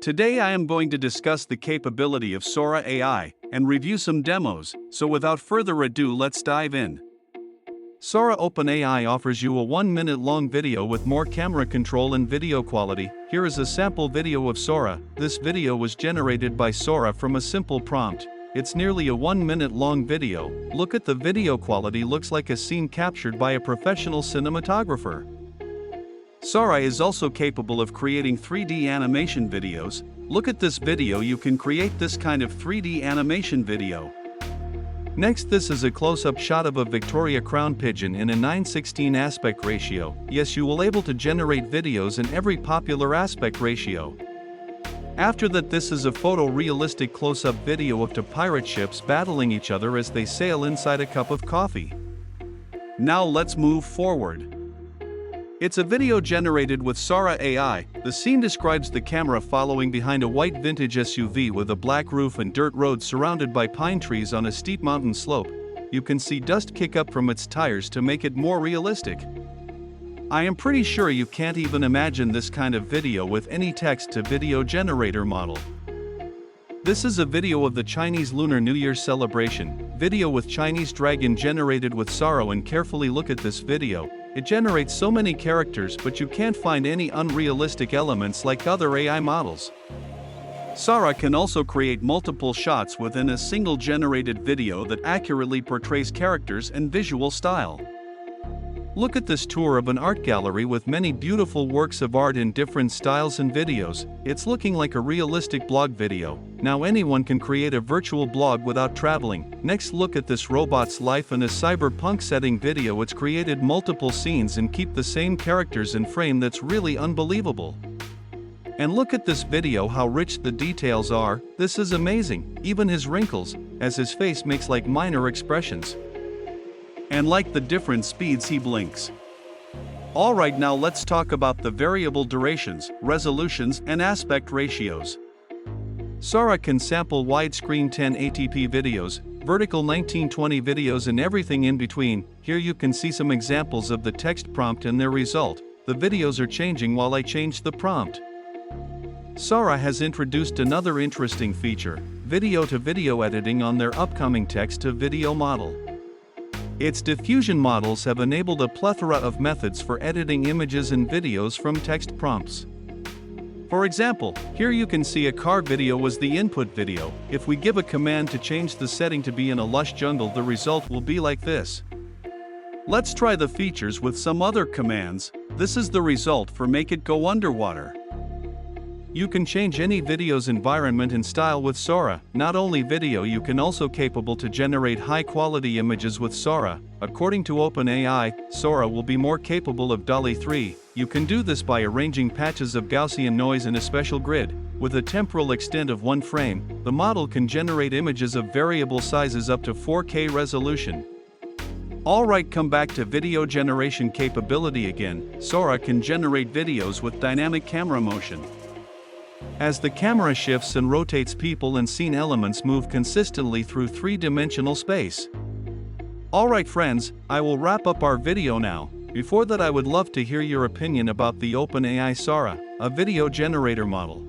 Today I am going to discuss the capability of Sora AI and review some demos, so without further ado let's dive in. Sora OpenAI offers you a 1-minute long video with more camera control and video quality. Here is a sample video of Sora. This video was generated by Sora from a simple prompt. It's nearly a 1-minute long video. Look at the video quality, looks like a scene captured by a professional cinematographer. Sora is also capable of creating 3D animation videos. Look at this video, you can create this kind of 3D animation video. Next, this is a close-up shot of a Victoria crown pigeon in a 9:16 aspect ratio. Yes, you will able to generate videos in every popular aspect ratio. After that, this is a photorealistic close-up video of two pirate ships battling each other as they sail inside a cup of coffee. Now let's move forward. It's a video generated with Sora AI. The scene describes the camera following behind a white vintage SUV with a black roof and dirt road surrounded by pine trees on a steep mountain slope. You can see dust kick up from its tires to make it more realistic. I am pretty sure you can't even imagine this kind of video with any text-to-video generator model. This is a video of the Chinese Lunar New Year celebration. Video with Chinese dragon generated with Sora, and carefully look at this video. It generates so many characters, but you can't find any unrealistic elements like other AI models. Sora can also create multiple shots within a single generated video that accurately portrays characters and visual style. Look at this tour of an art gallery with many beautiful works of art in different styles and videos. It's looking like a realistic blog video. Now anyone can create a virtual blog without traveling. Next, look at this robot's life in a cyberpunk setting video. It's created multiple scenes and keep the same characters in frame. That's really unbelievable. And look at this video, how rich the details are. This is amazing. Even his wrinkles, as his face makes like minor expressions. And like the different speeds he blinks. Alright, now let's talk about the variable durations, resolutions, and aspect ratios. Sora can sample widescreen 1080p videos, vertical 1920 videos, and everything in between. Here you can see some examples of the text prompt and their result. The videos are changing while I change the prompt. Sora has introduced another interesting feature, video-to-video editing on their upcoming text-to-video model. Its diffusion models have enabled a plethora of methods for editing images and videos from text prompts. For example, here you can see a car video was the input video. If we give a command to change the setting to be in a lush jungle, the result will be like this. Let's try the features with some other commands. This is the result for make it go underwater. You can change any video's environment and style with Sora. Not only video, you can also capable to generate high-quality images with Sora. According to OpenAI, Sora will be more capable of DALL-E 3. You can do this by arranging patches of Gaussian noise in a special grid. With a temporal extent of 1 frame, the model can generate images of variable sizes up to 4K resolution. Alright, come back to video generation capability again. Sora can generate videos with dynamic camera motion. As the camera shifts and rotates, people and scene elements move consistently through 3-dimensional space. Alright friends, I will wrap up our video now. Before that, I would love to hear your opinion about the OpenAI Sora, a video generator model.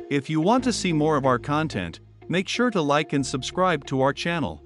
If you want to see more of our content, make sure to like and subscribe to our channel.